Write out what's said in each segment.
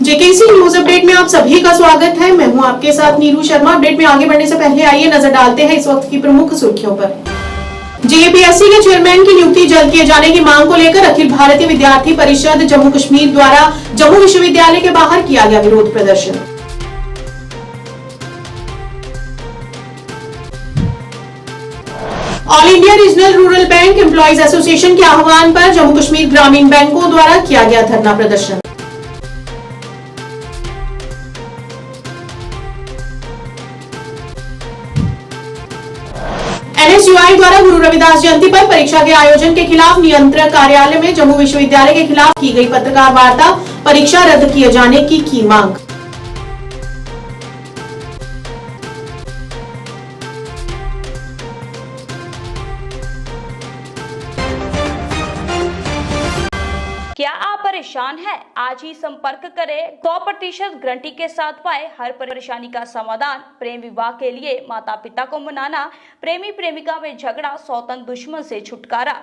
JKC news update में आप सभी का स्वागत है। मैं हूं आपके साथ नीरू शर्मा। अपडेट में आगे बढ़ने से पहले आइए नजर डालते हैं इस वक्त की प्रमुख सुर्खियों पर। जेकेपीएससी के चेयरमैन की नियुक्ति जल्द किए जाने की मांग को लेकर अखिल भारतीय विद्यार्थी परिषद जम्मू कश्मीर द्वारा जम्मू विश्वविद्यालय के बाहर किया गया विरोध प्रदर्शन। All India regional rural bank employees association के आह्वान पर जम्मू कश्मीर ग्रामीण बैंकों द्वारा किया गया धरना प्रदर्शन। एनएसयूआई द्वारा गुरु रविदास जयंती पर परीक्षा के आयोजन के खिलाफ नियंत्रक कार्यालय में जम्मू विश्वविद्यालय के खिलाफ की गई पत्रकार वार्ता, परीक्षा रद्द किए जाने की मांग। क्या आप परेशान हैं? आज ही संपर्क करें। 100% गारंटी के साथ पाए हर परेशानी का समाधान। प्रेम विवाह के लिए माता पिता को मनाना, प्रेमी प्रेमिका में झगड़ा, सौतन दुश्मन से छुटकारा,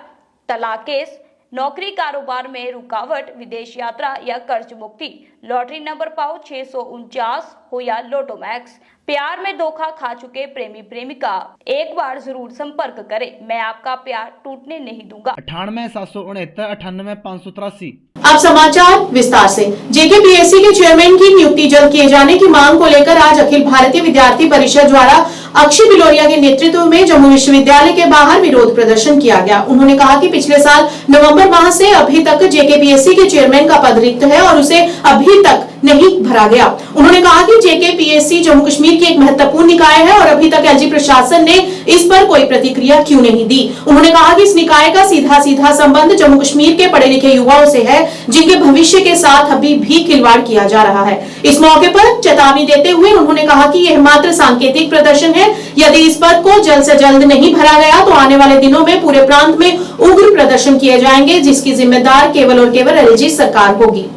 तलाक केस, नौकरी कारोबार में रुकावट, विदेश यात्रा या कर्ज मुक्ति, लॉटरी नंबर पाओ 649 हो या लोटो मैक्स, प्यार में धोखा खा चुके प्रेमी प्रेमिका, एक बार जरूर संपर्क करें। मैं आपका प्यार टूटने नहीं दूंगा। 98 769 583। अब समाचार विस्तार से। जेकेपीएससी के चेयरमैन की नियुक्ति जल्द किए जाने की मांग को लेकर आज अखिल भारतीय विद्यार्थी परिषद द्वारा अक्षय बिलोरिया के नेतृत्व में जम्मू विश्वविद्यालय के बाहर विरोध प्रदर्शन किया गया। उन्होंने कहा कि पिछले साल नवंबर माह से अभी तक जेकेपीएससी के चेयरमैन का पद रिक्त है और उसे अभी तक नहीं भरा गया। उन्होंने कहा कि जेकेपीएससी जम्मू कश्मीर की एक महत्वपूर्ण निकाय है और अभी तक एलजी प्रशासन ने इस पर कोई प्रतिक्रिया क्यों नहीं दी। उन्होंने कहा कि इस निकाय का सीधा सीधा संबंध जम्मू कश्मीर के पढ़े लिखे युवाओं से है, जिनके भविष्य के साथ अभी भी खिलवाड़ किया जा रहा है। इस मौके पर चेतावनी देते हुए उन्होंने कहा कि यह मात्र सांकेतिक प्रदर्शन है। यदि इस पद को जल्द से जल्द नहीं भरा गया तो आने वाले दिनों में पूरे प्रांत में उग्र प्रदर्शन किए जाएंगे, जिसकी जिम्मेदार केवल और केवल एलजी सरकार होगी।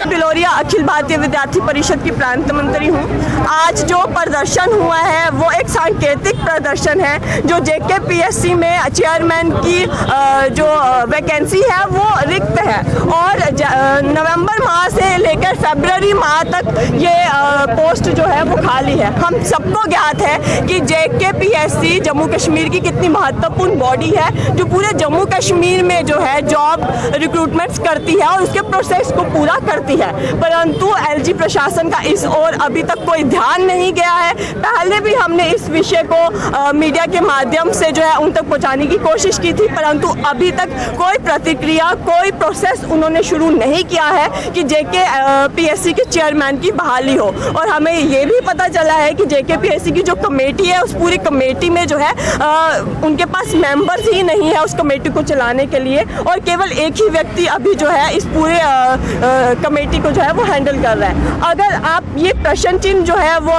बिलोरिया अखिल भारतीय विद्यार्थी परिषद की प्रांत मंत्री हूँ। आज जो प्रदर्शन हुआ है वो एक सांकेतिक प्रदर्शन है। जो जेकेपीएससी में चेयरमैन की जो वैकेंसी है वो रिक्त है और नवंबर माह से लेकर फरवरी माह तक ये पोस्ट जो है वो खाली है। हम सबको ज्ञात है कि जेकेपीएससी जम्मू कश्मीर की कितनी महत्वपूर्ण बॉडी है, जो पूरे जम्मू कश्मीर में जो है जॉब रिक्रूटमेंट्स करती है और उसके प्रोसेस को पूरा करती है, परंतु एलजी प्रशासन का इस ओर अभी तक कोई ध्यान नहीं गया है। पहले भी हमने इस विषय को मीडिया के माध्यम से जो है उन तक पहुंचाने की कोशिश की थी, परंतु अभी तक कोई प्रतिक्रिया, कोई प्रोसेस उन्होंने शुरू नहीं किया है कि जेकेपीएससी के चेयरमैन की बहाली हो। और हमें ये भी पता चला है कि जेकेपीएससी की जो कमेटी है उस पूरी कमेटी में जो है उनके पास मेंबर्स ही नहीं है उस कमेटी को चलाने के लिए, और केवल एक ही व्यक्ति अभी जो है इस पूरे कमेटी को जो है वो हैंडल कर रहा है। अगर आप ये प्रश्न चिन्ह जो है वो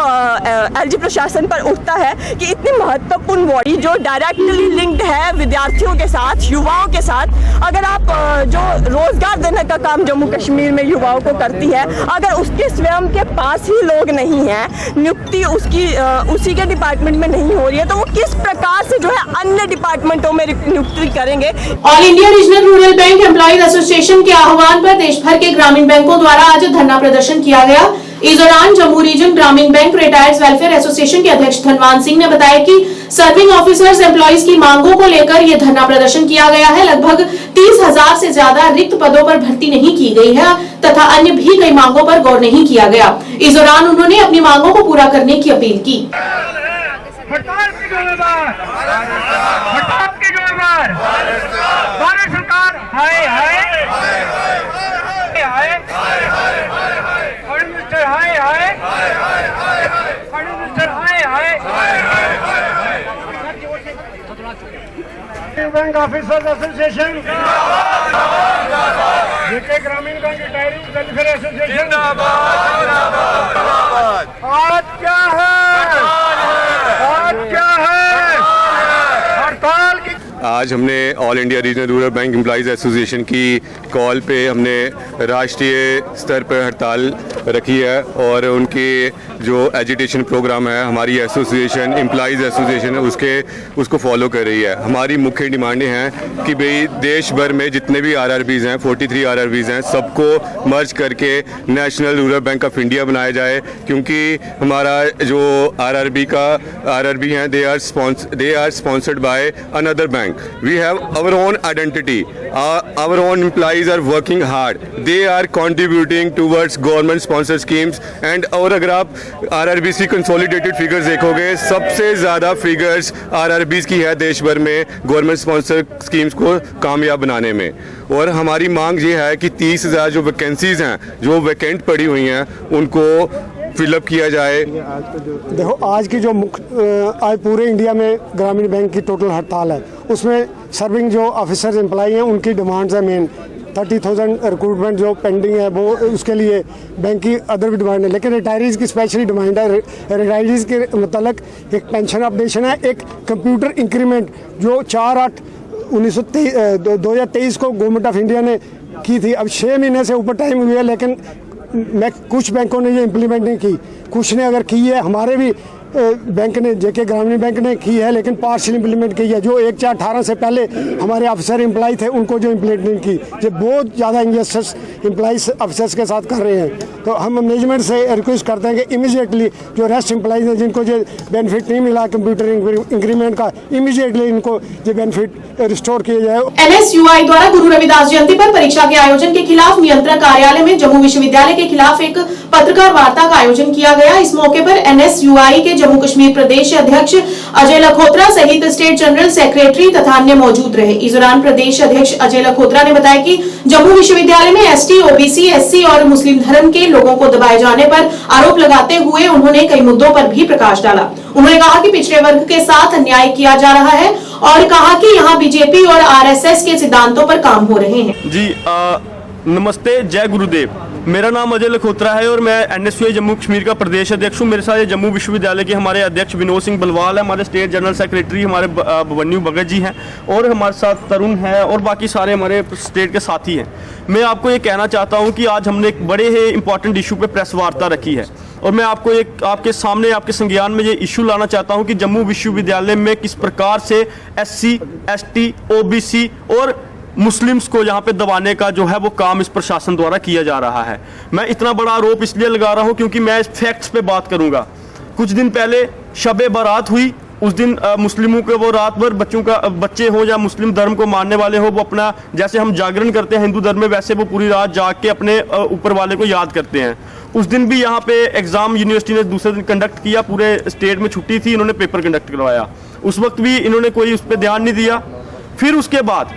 एलजी प्रशासन पर उठता है कि इतनी महत्वपूर्ण बॉडी जो डायरेक्टली लिंक्ड है विद्यार्थियों के साथ, युवाओं के साथ, अगर आप जो रोजगार देने का काम जम्मू कश्मीर में युवाओं को करती है, अगर उसके स्वयं के पास ही लोग नहीं है, नियुक्ति उसकी उसी के डिपार्टमेंट में नहीं हो रही है, तो वो किस प्रकार से जो है अन्य डिपार्टमेंटों में नियुक्ति करेंगे। All India regional rural bank employees association के आह्वान पर देश भर के ग्रामीण बैंकों द्वारा आज धरना प्रदर्शन किया गया। इस दौरान जम्मू रीजन ग्रामीण बैंक रिटायर्ड वेलफेयर एसोसिएशन के अध्यक्ष धनवान सिंह ने बताया कि सर्विंग ऑफिसर्स एम्प्लॉइज की मांगों को लेकर यह धरना प्रदर्शन किया गया है। लगभग 30,000 से ज्यादा रिक्त पदों पर भर्ती नहीं की गई है तथा अन्य भी कई मांगों पर गौर नहीं किया गया। इस दौरान उन्होंने अपनी मांगों को पूरा करने की अपील की। भारत सरकार हाय हाय बैंक ऑफिसर्स एसोसिएशन, जेके ग्रामीण बैंक रिटायरिंग वेलफेयर एसोसिएशन, आज क्या है, आज क्या है, हड़ताल की आज हमने all India regional rural bank employees association की कॉल पे हमने राष्ट्रीय स्तर पर हड़ताल रखी है और उनके जो एजुटेशन प्रोग्राम है हमारी एसोसिएशन एम्प्लॉइज़ एसोसिएशन उसको फॉलो कर रही है। हमारी मुख्य डिमांडें हैं कि भाई देश भर में जितने भी आरआरबीज़ हैं 43 आरआरबीज़ हैं सबको मर्ज करके national rural bank of India बनाया जाए, क्योंकि हमारा जो आरआरबी हैं they are sponsored by another bank. We have our own identity. Our own employees are working hard. They are contributing towards government sponsored schemes. And और अगर आप RRBC consolidated figures देखोगे सबसे ज़्यादा figures RRBs की है देश भर में government sponsored schemes को कामयाब बनाने में। और हमारी मांग ये है कि 30,000 जो वैकेंसीज हैं जो वैकेंट पड़ी हुई हैं उनको फिलअप किया जाए। देखो आज की जो आज पूरे इंडिया में ग्रामीण बैंक की टोटल हड़ताल है, उसमें सर्विंग जो ऑफिसर्स एम्प्लॉई हैं उनकी डिमांड्स है मेन 30,000 रिक्रूटमेंट जो पेंडिंग है वो उसके लिए बैंक की अदर भी डिमांड है, लेकिन रिटायरीज़ की स्पेशली डिमांड है। रिटायरीज़ के मतलब एक पेंशन अपडेशन है, एक कंप्यूटर इंक्रीमेंट जो 4/8/2023 को गवर्नमेंट ऑफ इंडिया ने की थी। अब 6 महीने से ऊपर टाइम हुआ है, लेकिन कुछ बैंकों ने ये इम्प्लीमेंट नहीं की, कुछ ने अगर की है, हमारे भी बैंक ने जेके ग्रामीण बैंक ने की है लेकिन पार्शियल इम्प्लीमेंट की है। जो 1/4/18 से पहले हमारे ऑफिसर एम्प्लॉय थे उनको जो इम्प्लीमेंट नहीं की, जो बहुत ज़्यादा इंजस्टिस एम्प्लॉइज ऑफिसर्स के साथ कर रहे हैं। तो हम मैनेजमेंट से रिक्वेस्ट करते हैं कि इमीडिएटली जो रेस्ट एम्प्लॉइज हैं जिनको जो बेनिफिट नहीं मिला कंप्यूटर इंक्रीमेंट का, इमीडिएटली इनको जो बेनिफिट रिस्टोर किया जाए। NSUI द्वारा गुरु रविदास जयंती पर परीक्षा के आयोजन के खिलाफ नियंत्रक कार्यालय में जम्मू विश्वविद्यालय के खिलाफ एक पत्रकार वार्ता का आयोजन किया गया। इस मौके पर NSUI के जम्मू कश्मीर प्रदेश अध्यक्ष अजय लखोत्रा सहित स्टेट जनरल सेक्रेटरी तथा अन्य मौजूद रहे। इस दौरान प्रदेश अध्यक्ष अजय लखोत्रा ने बताया कि जम्मू विश्वविद्यालय में ST, OBC, SC और मुस्लिम धर्म के लोगों को दबाए जाने पर आरोप लगाते हुए उन्होंने कई मुद्दों पर भी प्रकाश डाला। उन्होंने कहा कि पिछड़े वर्ग के साथ अन्याय किया जा रहा है और कहा कि यहाँ बीजेपी और RSS के सिद्धांतों पर काम हो रहे हैं। जी नमस्ते, जय गुरुदेव। मेरा नाम अजय लखोत्रा है और मैं NSUI जम्मू कश्मीर का प्रदेश अध्यक्ष हूँ। मेरे साथ ये जम्मू विश्वविद्यालय के हमारे अध्यक्ष विनोद सिंह बलवाल है, हमारे स्टेट जनरल सेक्रेटरी हमारे बवन्यू भगत जी हैं और हमारे साथ तरुण है और बाकी सारे हमारे स्टेट के साथी हैं। मैं आपको ये कहना चाहता हूँ कि आज हमने एक बड़े ही इंपॉर्टेंट इशू पे प्रेस वार्ता रखी है और मैं आपको एक आपके सामने आपके संज्ञान में ये इशू लाना चाहता हूँ कि जम्मू विश्वविद्यालय में किस प्रकार से SC, ST, OBC और मुस्लिम्स को यहाँ पे दबाने का जो है वो काम इस प्रशासन द्वारा किया जा रहा है। मैं इतना बड़ा आरोप इसलिए लगा रहा हूँ क्योंकि मैं इस फैक्ट्स पे बात करूँगा। कुछ दिन पहले शब बारात हुई, उस दिन मुस्लिमों के वो रात भर बच्चे हो या मुस्लिम धर्म को मानने वाले हो, वो अपना जैसे हम जागरण करते हैं हिंदू धर्म में वैसे वो पूरी रात जाग के अपने ऊपर वाले को याद करते हैं। उस दिन भी यहाँ पे एग्ज़ाम यूनिवर्सिटी ने दूसरे दिन कंडक्ट किया, पूरे स्टेट में छुट्टी थी, इन्होंने पेपर कंडक्ट करवाया। उस वक्त भी इन्होंने कोई उस पर ध्यान नहीं दिया। फिर उसके बाद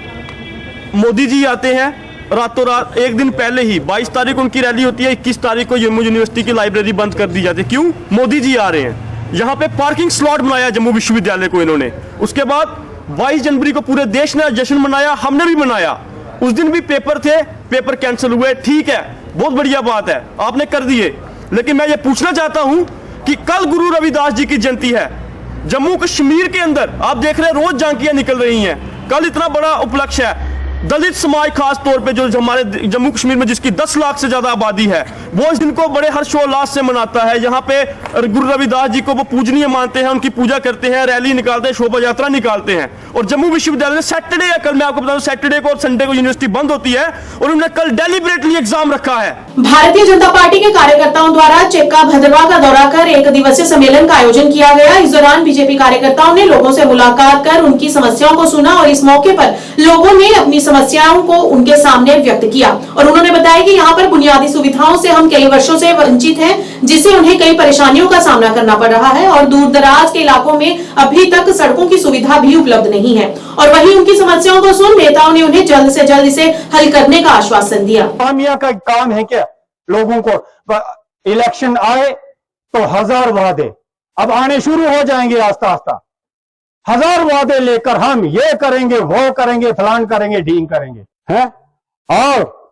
मोदी जी आते हैं रातों रात, एक दिन पहले ही 22 तारीख को उनकी रैली होती है, 21 तारीख को जम्मू यूनिवर्सिटी की लाइब्रेरी बंद कर दी जाती है। क्यों? मोदी जी आ रहे हैं। यहाँ पे पार्किंग स्लॉट बनाया जम्मू विश्वविद्यालय को इन्होंने। उसके बाद 22 जनवरी को पूरे देश ने जश्न मनाया, हमने भी मनाया। उस दिन भी पेपर थे, पेपर कैंसिल हुए, ठीक है, बहुत बढ़िया बात है, आपने कर दिए। लेकिन मैं ये पूछना चाहता हूं कि कल गुरु रविदास जी की जयंती है, जम्मू कश्मीर के अंदर आप देख रहे हैं रोज झांकियां निकल रही हैं। कल इतना बड़ा उपलक्ष्य है, दलित समाज खास तौर पे जो हमारे जम्मू कश्मीर में जिसकी 10 लाख से ज्यादा आबादी है, वो इस दिन को बड़े हर्षोल्लास से मनाता है। यहाँ पे गुरु रविदास जी को वो पूजनीय मानते हैं, उनकी पूजा करते हैं, रैली निकालते हैं, शोभा यात्रा निकालते हैं। और जम्मू विश्वविद्यालय सैटरडे है, कल मैं आपको बता दूं सैटरडे को और संडे को यूनिवर्सिटी बंद होती है और उन्होंने कल डेलिबरेटली एग्जाम रखा है। भारतीय जनता पार्टी के कार्यकर्ताओं द्वारा चेक्का भद्रवा का दौरा कर एक दिवसीय सम्मेलन का आयोजन किया गया। इस दौरान बीजेपी कार्यकर्ताओं ने लोगों से मुलाकात कर उनकी समस्याओं को सुना और इस मौके पर लोगों ने अपनी समस्याओं को उनके सामने व्यक्त किया और उन्होंने बताया कि यहाँ पर बुनियादी सुविधाओं से हम कई वर्षों से वंचित हैं, जिससे उन्हें कई परेशानियों का सामना करना पड़ रहा है और दूर दराज के इलाकों में अभी तक सड़कों की सुविधा भी उपलब्ध नहीं है। और वहीं उनकी समस्याओं को सुन नेताओं ने उन्हें जल्द से जल्द इसे हल करने का आश्वासन दिया। कामिया का काम है क्या? लोगों को इलेक्शन आए तो 1000 वादे अब आने शुरू हो जाएंगे आस्ता आस्ता। 1000 वादे लेकर हम ये करेंगे, वो करेंगे, फलान करेंगे, ढींग करेंगे, है? और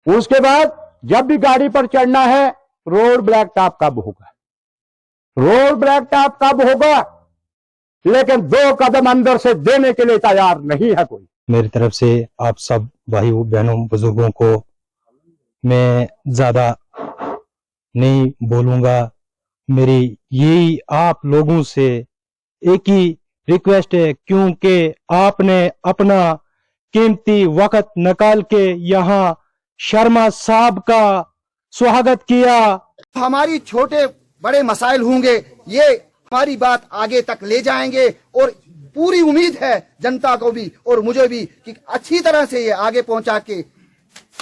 उसके बाद जब भी गाड़ी पर चढ़ना है, रोड ब्लैक टॉप कब होगा? रोड ब्लैक टॉप कब होगा? लेकिन 2 कदम अंदर से देने के लिए तैयार नहीं है कोई। मेरी तरफ से आप सब भाई बहनों बुजुर्गों को मैं ज्यादा नहीं बोलूंगा। मेरी यही आप लोगों से एक ही रिक्वेस्ट है, क्योंकि आपने अपना कीमती वक्त निकाल के यहाँ शर्मा साहब का स्वागत किया। हमारी छोटे बड़े मसाइल होंगे, ये हमारी बात आगे तक ले जाएंगे और पूरी उम्मीद है जनता को भी और मुझे भी कि अच्छी तरह से ये आगे पहुंचा के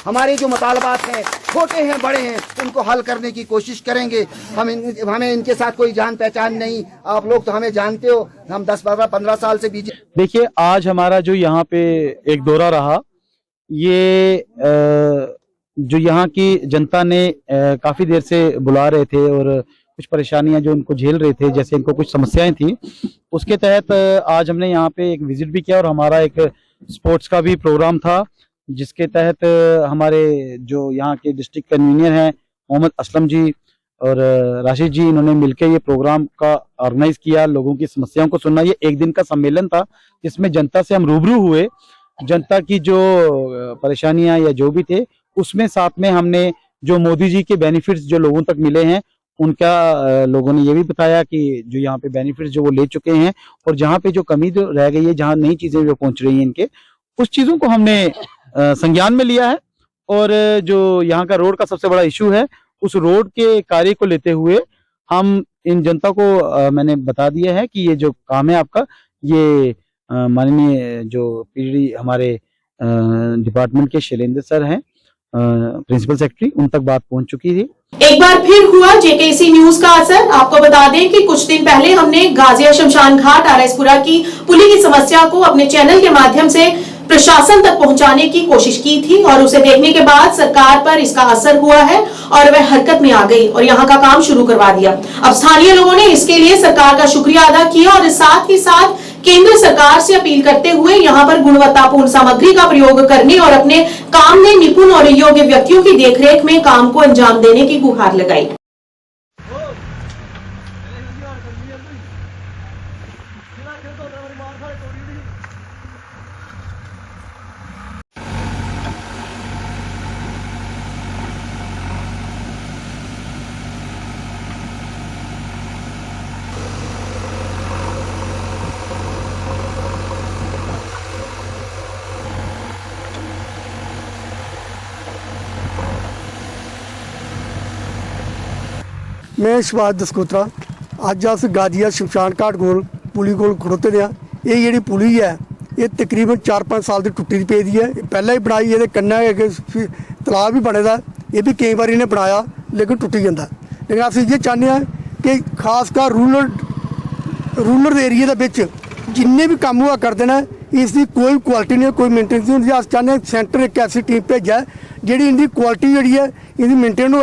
हमारे जो मुतालबात हैं, छोटे हैं बड़े हैं, उनको हल करने की कोशिश करेंगे। हमें इनके साथ कोई जान पहचान नहीं, आप लोग तो हमें जानते हो, हम 10-15 साल से बीजेपी। देखिए, आज हमारा जो यहाँ पे एक दौरा रहा, ये जो यहाँ की जनता ने काफी देर से बुला रहे थे और कुछ परेशानियां जो उनको झेल रहे थे, जैसे इनको कुछ समस्याएं थी, उसके तहत आज हमने यहाँ पे एक विजिट भी किया और हमारा एक स्पोर्ट्स का भी प्रोग्राम था, जिसके तहत हमारे जो यहाँ के डिस्ट्रिक्ट कन्वीनर हैं मोहम्मद असलम जी और राशिद जी, इन्होंने मिलकर ये प्रोग्राम का ऑर्गेनाइज किया। लोगों की समस्याओं को सुनना, ये एक दिन का सम्मेलन था जिसमें जनता से हम रूबरू हुए, जनता की जो परेशानियां या जो भी थे उसमें साथ में हमने जो मोदी जी के बेनिफिट्स जो लोगों तक मिले हैं उनका लोगों ने ये भी बताया कि जो यहाँ पे बेनिफिट्स जो वो ले चुके हैं और जहाँ पे जो कमी जो रह गई है, जहाँ नई चीजें जो पहुंच रही हैं इनके, उस चीजों को हमने संज्ञान में लिया है। और जो यहाँ का रोड का सबसे बड़ा इशू है, उस रोड के कार्य को लेते हुए हम इन जनता को मैंने बता दिया है कि ये जो काम है आपका, ये माननीय जो पीडी हमारे डिपार्टमेंट के शैलेंद्र सर हैं, प्रिंसिपल सेक्रेटरी, उन तक बात पहुंच चुकी थी। एक बार फिर हुआ जेकेसी न्यूज का असर। आपको बता दें कि कुछ दिन पहले हमने गाजिया शमशान घाट आरएसपुरा की पुली की समस्या को अपने चैनल के माध्यम से प्रशासन तक पहुंचाने की कोशिश की थी और उसे देखने के बाद सरकार पर इसका असर हुआ है और वह हरकत में आ गई और यहां का काम शुरू करवा दिया। अब स्थानीय लोगों ने इसके लिए सरकार का शुक्रिया अदा किया और साथ ही साथ केंद्र सरकार से अपील करते हुए यहां पर गुणवत्तापूर्ण सामग्री का प्रयोग करने और अपने काम में निपुण और योग्य व्यक्तियों की देखरेख में काम को अंजाम देने की गुहार लगाई। मैं शबाज दसकोत्रा, अज अस गाजिया शमशान घाट कोल पुली कोल खड़ोते दे। ये जिहड़ी पुली है ये तकरीबन 4-5 साल की टुटी पे दी है। पहले ही बनाई, ये कन्नै तलाब भी बने दा, ये भी कई बार इन्हें बनाया लेकिन टुटी जाता। लेकिन अस ये चाहते हैं कि खासकर रूरल एरिया के जिन्ने भी काम हुआ करते हैं, इसकी कोई क्वालिटी नहीं, कोई मेनटेनेंस नहीं होंगी। अस चाहते हैं सेंटर एक ऐसी टीम भेजा जी इनकी क्वालिटी जी है इनकी मेनटेन हो।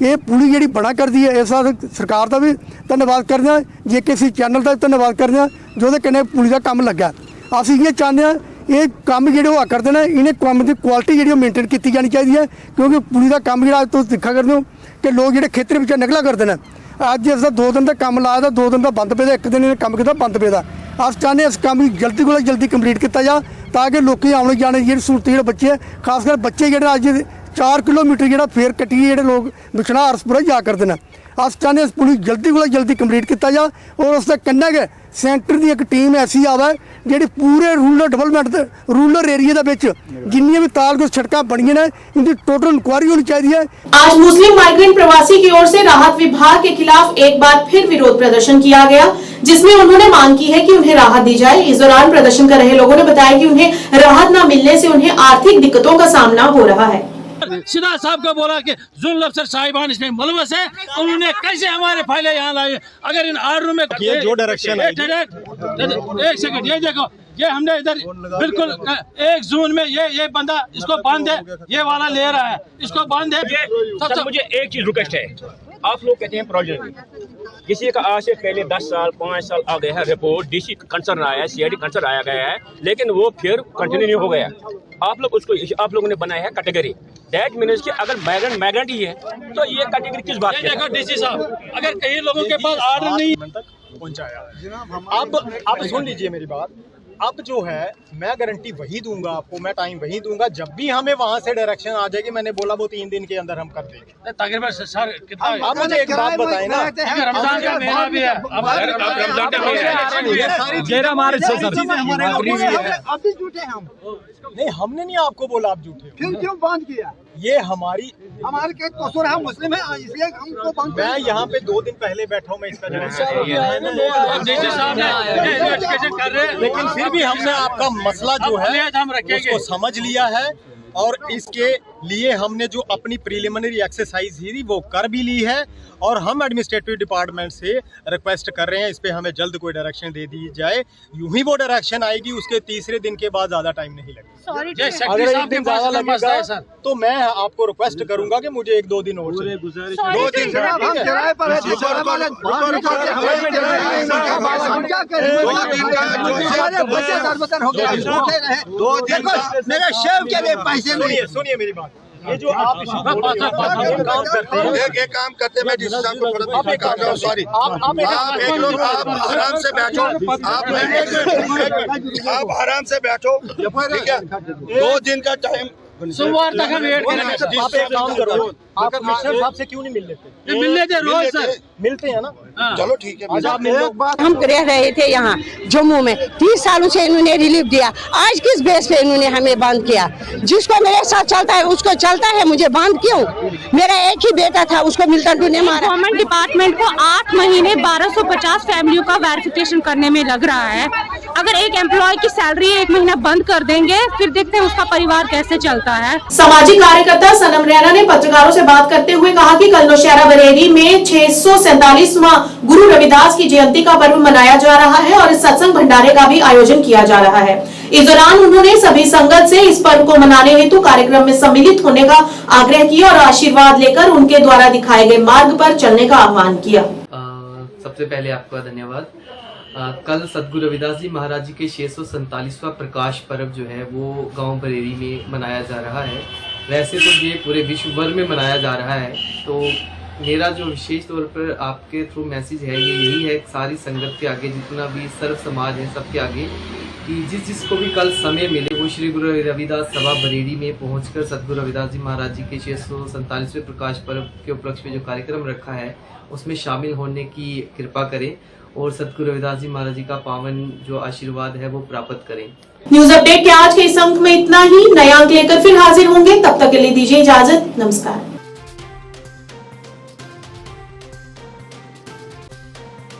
ये पुली जी बना कर दी है, इस सरकार का भी धन्यवाद करते हैं, जेकेसी चैनल का भी धन्यवाद करते हैं जो कन्नै पुली का काम लग्या। अस ये चाहते हैं ये काम जो हुआ करते हैं, इन्हें काम की क्वालिटी जी मेनटेन की जानी चाहिए है, क्योंकि पुली का काम जो तुम दिखा करते हो कि लोग जो खेतर में निकला करते हैं। अज इसका 2 दिन का काम लाया था, 2 दिन का बंद पे, 1 दिन इन्हें काम किया बंद पे। अस चाहते हैं इस काम की जल्दी को जल्दी कंप्लीट किया जा, ताकि लोग आने जाने जी सहूलत जो बच्चे खासकर बच्चे जो अज 4 किलोमीटर जो फेर कट्टिए जो लोग बिछड़ा आरसपुरा जा करते हैं। अस चाहते इस पुली जल्दी को जल्दी कंप्लीट किया जा और उसके कन्नै गै सेंटर की एक टीम ऐसी आवे जी पूरे रूरल डेवलपमेंट रूरल एरिया के जिन्नी भी तालगुज सड़क बनिया ने इनकी टोटल इंक्वायरी होनी चाहिए है। आज मुस्लिम माइग्रेंट प्रवासी की ओर से राहत विभाग के खिलाफ एक बार फिर विरोध प्रदर्शन किया गया, जिसमें उन्होंने मांग की है कि उन्हें राहत दी जाए। इस दौरान प्रदर्शन कर रहे लोगों ने बताया कि उन्हें राहत न मिलने से उन्हें आर्थिक दिक्कतों का सामना हो रहा है। सीधा साहब को बोला कि जुल्ल अफसर साहिबान इसमें मुलवस है, उन्होंने कैसे हमारे फाइलें यहाँ लाए। अगर इन आर्डर में ये जो डायरेक्शन है, एक सेकंड, ये देखो, ये हमने इधर बिल्कुल 1 जून में ये बंदा इसको बांध दे, ये वाला ले रहा है, इसको बांध दे। सर मुझे एक चीज रिक्वेस्ट है, आप लोग कहते हैं प्रोजेक्ट, किसी का आज से पहले 10 साल 5 साल आ गया है रिपोर्ट, डीसी कंसर्न आया है, सीआईडी कंसर्न आया गया है, लेकिन वो फिर कंटिन्यू नहीं हो गया। आप लोग उसको आप लोगों ने बनाया है कैटेगरी, दैट मीन्स कि अगर माइग्रेंट ही है तो ये कैटेगरी किस बात की है? देखो डीसी साहब, अगर कई लोगों के पास आर्डर नहीं पहुंचाया। अब आप सुन लीजिए मेरी बात। अब जो है मैं गारंटी वही दूंगा आपको, मैं टाइम वही दूंगा जब भी हमें वहां से डायरेक्शन आ जाएगी। मैंने बोला वो 3 दिन के अंदर हम कर देंगे। तकरीबन सर कितना आप मुझे एक बात बताएं ना, रमजान का महीना भी है, अब रमजान का अभी झूठे हम नहीं, हमने नहीं आपको बोला आप झूठे। फिर क्यों बंद किया? ये हमारे कसूर है, मुस्लिम है, इसलिए हमको बंद। मैं यहाँ पे 2 दिन पहले बैठा हूँ, मैं इसका लेकिन फिर भी हमने आपका मसला जो है उसको समझ लिया है और इसके लिए हमने जो अपनी प्रीलिमिनरी एक्सरसाइज ही वो कर भी ली है और हम एडमिनिस्ट्रेटिव डिपार्टमेंट से रिक्वेस्ट कर रहे हैं इस पे हमें जल्द कोई डायरेक्शन दे दी जाए। यूं ही वो डायरेक्शन आएगी, उसके तीसरे दिन के बाद ज्यादा टाइम नहीं लगेगा। अगर एक दिन ज्यादा लगेगा तो मैं आपको रिक्वेस्ट करूंगा कि मुझे 1-2 दिन और 2 दिन मेरे शेव के लिए पैसे नहीं। सुनिए मेरी बात, ये जो आप काम करते हैं, एक काम करते हैं, मैं जिस हिसाब को सॉरी आप आराम से बैठो, आप आराम से बैठो, ठीक है। 2 दिन का टाइम, सोमवार तक हम वेट करेंगे। आप एक काम करो, आप कमिश्नर साहब से क्यों नहीं मिल लेते? मिल लेते रोज सर, मिलते हैं ना। चलो ठीक है। आप मिल लो। हम रह रहे थे यहाँ जम्मू में 30 सालों से इन्होंने रिलीफ दिया, आज किस बेस पे इन्होंने हमें बंद किया? जिसको मेरे साथ चलता है उसको चलता है, मुझे बंद क्यों? मेरा एक ही बेटा था, उसको मिल्टन टू ने मारा। गवर्नमेंट डिपार्टमेंट को 8 महीने 1250 फैमिलियों का वेरिफिकेशन करने में लग रहा है। अगर एक एम्प्लॉय की सैलरी 1 महीना बंद कर देंगे, फिर देखते हैं उसका परिवार कैसे चलता है। सामाजिक कार्यकर्ता सनम रैना ने पत्रकारों से बात करते हुए कहा कि कल नौशहरा बरेली में 647वां गुरु रविदास की जयंती का पर्व मनाया जा रहा है और इस सत्संग भंडारे का भी आयोजन किया जा रहा है। इस दौरान उन्होंने सभी संगत से इस पर्व को मनाने हेतु कार्यक्रम में सम्मिलित होने का आग्रह किया और आशीर्वाद लेकर उनके द्वारा दिखाए गए मार्ग पर चलने का आह्वान किया। सबसे पहले आपका धन्यवाद। कल सदगुरु रविदास जी महाराज जी के 647वां प्रकाश पर्व जो है वो गांव बरेली में मनाया जा रहा है। वैसे तो ये पूरे विश्व भर में मनाया जा रहा है, तो मेरा जो विशेष तौर पर आपके थ्रू मैसेज है ये यही है सारी संगत के आगे, जितना भी सर्व समाज है सबके आगे, कि जिसको भी कल समय मिले वो श्री गुरु रविदास सभा बरेली में पहुंचकर सदगुरु रविदास जी महाराज जी के 647वें प्रकाश पर्व के उपलक्ष्य में जो कार्यक्रम रखा है उसमें शामिल होने की कृपा करें और सदगुरु रविदास जी महाराज जी का पावन जो आशीर्वाद है वो प्राप्त करें। न्यूज अपडेट के आज के इस अंक में इतना ही। नया अंक लेकर फिर हाजिर होंगे, तब तक के लिए दीजिए इजाजत। नमस्कार।